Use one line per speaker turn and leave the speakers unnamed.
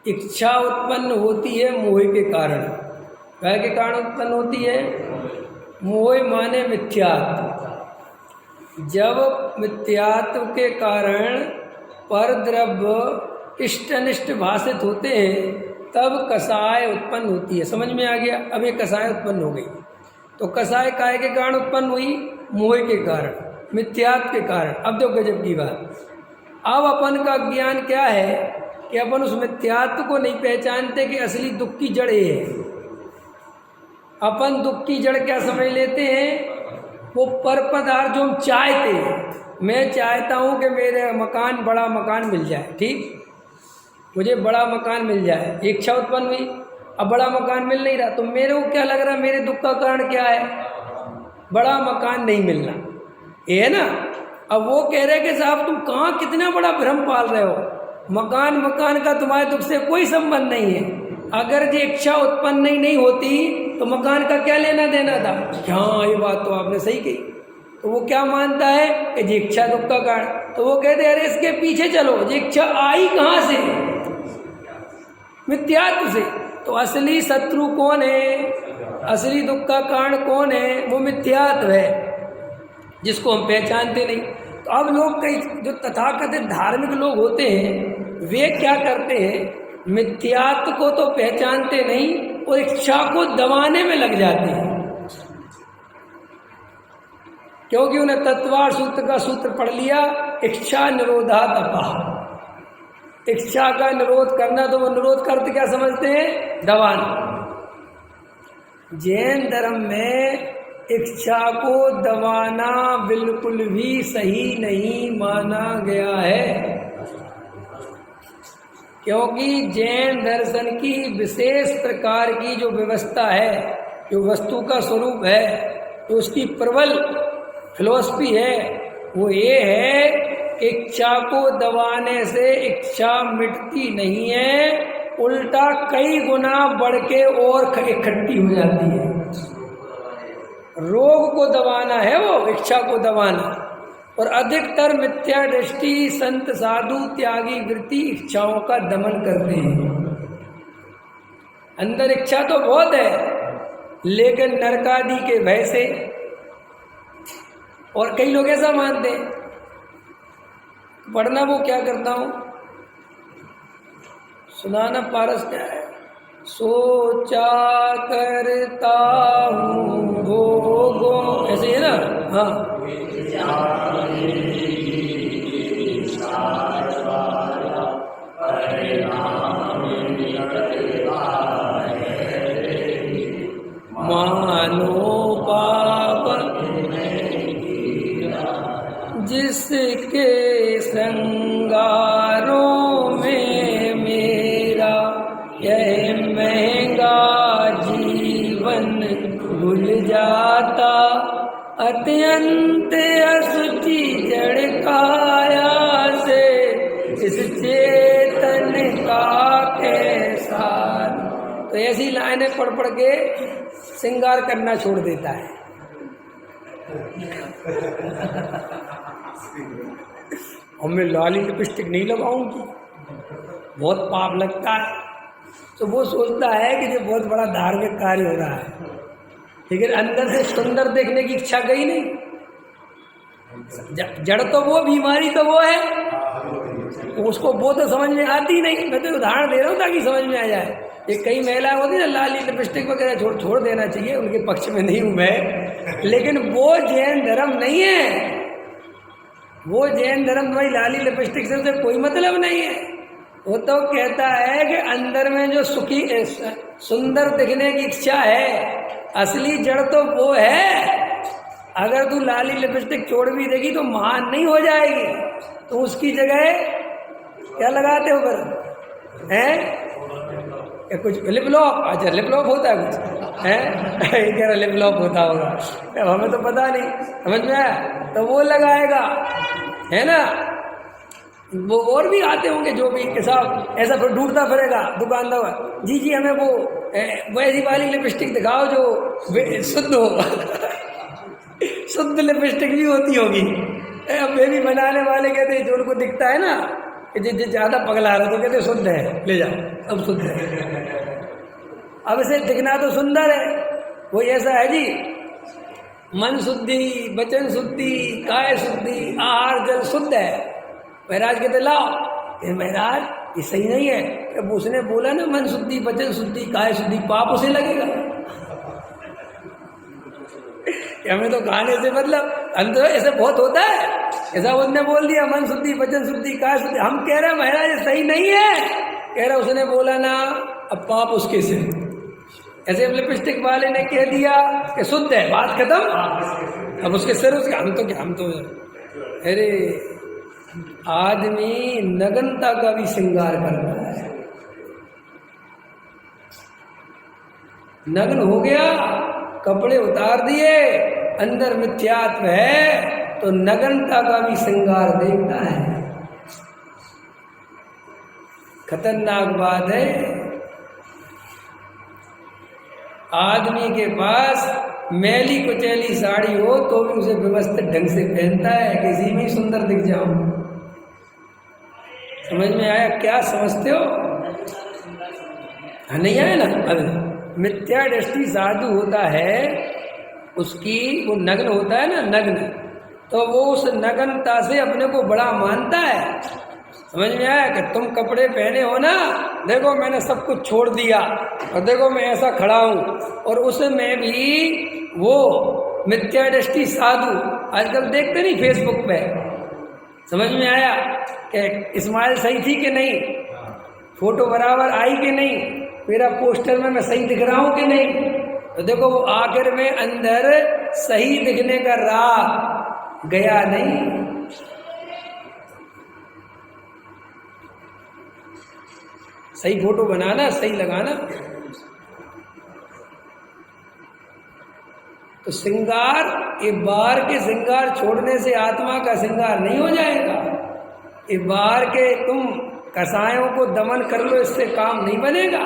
इच्छा उत्पन्न होती है मोह के कारण। क्या के कारण उत्पन्न होती है? मोह माने मिथ्यात्व। जब मिथ्यात्व के कारण पर द्रव्य इष्ट अनिष्ट भाषित होते हैं तब कसाय उत्पन्न होती है। समझ में आ गया? अब ये कसाय उत्पन्न हो गई। तो कसाय काय के कारण उत्पन्न हुई? मोह के कारण, मिथ्यात्व के कारण। अब देखो गजब की बात, अब अपन का ज्ञान क्या है कि अपन उस मिथ्यात्व को नहीं पहचानते कि असली दुख की जड़ ये है। अपन दुख की जड़ क्या समझ लेते हैं? वो पर पदार्थ जो हम चाहते हैं। मैं चाहता हूँ कि मेरे मकान, बड़ा मकान मिल जाए, ठीक, मुझे बड़ा मकान मिल जाए, इच्छा उत्पन्न हुई। अब बड़ा मकान मिल नहीं रहा तो मेरे को क्या लग रहा है? मेरे दुख का कारण क्या है? बड़ा मकान नहीं मिलना, ये है ना। अब वो कह रहे कि साहब तुम कहाँ कितना बड़ा भ्रम पाल रहे हो, मकान का तुम्हारे दुख से कोई संबंध नहीं है। अगर ये इच्छा उत्पन्न नहीं होती तो मकान का क्या लेना देना था? हाँ, ये बात तो आपने सही कही। तो वो क्या मानता है कि ये इच्छा दुख का कारण। तो वो कहते हैं अरे इसके पीछे चलो, ये इच्छा आई कहाँ से? मिथ्यात्व से। तो असली शत्रु कौन है? असली दुख का कारण कौन है? वो मिथ्यात्व है, जिसको हम पहचानते नहीं। तो अब लोग, कई जो तथाकथित धार्मिक लोग होते हैं, वे क्या करते हैं? मिथ्यात्व को तो पहचानते नहीं और इच्छा को दबाने में लग जाते हैं। क्योंकि उन्हें तत्वार सूत्र का सूत्र पढ़ लिया, इच्छा निरोधात् अपः। इच्छा का निरोध करना, तो वो निरोध करते क्या समझते हैं? दबाना। जैन धर्म में इच्छा को दबाना बिल्कुल भी सही नहीं माना गया है, क्योंकि जैन दर्शन की विशेष प्रकार की जो व्यवस्था है, जो वस्तु का स्वरूप है, तो उसकी प्रबल फिलॉसफी है, वो ये है कि इच्छा को दबाने से इच्छा मिटती नहीं है, उल्टा कई गुना बढ़ के और इकट्ठी हो जाती है। रोग को दबाना है वो, इच्छा को दबाना। और अधिकतर मिथ्या दृष्टि संत साधु त्यागी वृत्ति इच्छाओं का दमन करते हैं। अंदर इच्छा तो बहुत है, लेकिन नरकादि के भय से। और कई लोग ऐसा मानते हैं, पढ़ना वो क्या करता हूँ, सुनाना पारस क्या है? सोचा करता हूँ भोगों, ऐसे है ना। हाँ, मानो पाप जिसके श्रृंगारों में मेरा यह महंगा जीवन भूल जाता, अत्यंत असुचि जड़ काया से इस चेतन का कैसा। तो ऐसी लाइनें पढ़ के श्रृंगार करना छोड़ देता है। और मैं लाली लिपस्टिक नहीं लगाऊंगी, बहुत पाप लगता है। तो वो सोचता है कि ये बहुत बड़ा धार्मिक कार्य हो रहा है, लेकिन अंदर से सुंदर देखने की इच्छा गई नहीं। जड़ तो वो, बीमारी तो वो है, उसको वो तो समझ में आती नहीं। मैं तो उदाहरण दे रहा हूँ ताकि समझ में आ जाए। ये कई महिलाएं होती है लाली लिपस्टिक वगैरह छोड़ देना चाहिए, उनके पक्ष में नहीं हूं मैं, लेकिन वो जैन धर्म नहीं है। वो जैन धर्म तुम्हारी लाली लिपस्टिक से उसे कोई मतलब नहीं है। वो तो कहता है कि अंदर में जो सुखी सुंदर दिखने की इच्छा है, असली जड़ तो वो है। अगर तू लाली लिपस्टिक छोड़ भी देगी तो महान नहीं हो जाएगी। तो उसकी जगह क्या लगाते हो फिर? हैं कुछ लिप लॉक? अच्छा, लिप लॉक होता है कुछ, है कह रहा लिप लॉक होता होगा, अब हमें तो पता नहीं, समझ में आया? तो वो लगाएगा, है ना। वो और भी आते होंगे जो भी के साथ ऐसा फिर ढूंढता फिरेगा दुकानदार, जी हमें वो ऐसी वाली लिपस्टिक दिखाओ जो शुद्ध हो। शुद्ध लिपस्टिक भी होती होगी। अब बेबी बनाने वाले कहते हैं जो उनको दिखता है ना, कि ज्यादा पगला रहा तो कहते शुद्ध है, ले जाओ अब शुद्ध है। अब इसे दिखना तो सुंदर है, वही ऐसा है जी, मन शुद्धि, वचन शुद्धि, काय शुद्धि, आहार जल शुद्ध है। महाराज कहते लाओ, महाराज ये सही नहीं है। जब उसने बोला ना मन शुद्धि, वचन शुद्धि, काय शुद्धि, पाप उसे लगेगा। हमें तो गाने से मतलब अंत ऐसे बहुत होता है, ऐसा उसने बोल दिया मन शुद्धि, वचन शुद्धि, काय शुद्धि, हम कह रहे हैं महाराज ये सही नहीं है। कह रहा उसने बोला ना, अब पाप उसके से। ऐसे लिपस्टिक वाले ने कह दिया कि शुद्ध है, बात खत्म, अब उसके सिर उसके, हम तो अरे आदमी नग्नता का भी श्रृंगार करता है। नग्न हो गया, कपड़े उतार दिए, अंदर मिथ्यात्व है, तो नग्नता का भी श्रृंगार देखता है। खतरनाक बात है। आदमी के पास मैली कुचैली साड़ी हो तो भी उसे व्यवस्थित ढंग से पहनता है, किसी में सुंदर दिख जाऊं। समझ में आया? क्या समझते हो? नहीं आया ना? अब मिथ्या दृष्टि साधु होता है, उसकी वो नग्न होता है ना, नग्न, तो वो उस नग्नता से अपने को बड़ा मानता है। समझ में आया? कि तुम कपड़े पहने हो ना, देखो मैंने सब कुछ छोड़ दिया और देखो मैं ऐसा खड़ा हूं, और उसमें भी वो मिथ्या दृष्टि साधु आजकल देखते नहीं फेसबुक पे। समझ में आया? कि स्माइल सही थी कि नहीं, फोटो बराबर आई कि नहीं, मेरा पोस्टर में मैं सही दिख रहा हूं कि नहीं, तो देखो वो आखिर में अंदर सही दिखने का राह गया नहीं। सही फोटो बनाना, सही लगाना। तो श्रृंगार, ये बाहर के श्रृंगार छोड़ने से आत्मा का श्रृंगार नहीं हो जाएगा। ये बाहर के तुम कसायों को दमन कर लो, इससे काम नहीं बनेगा।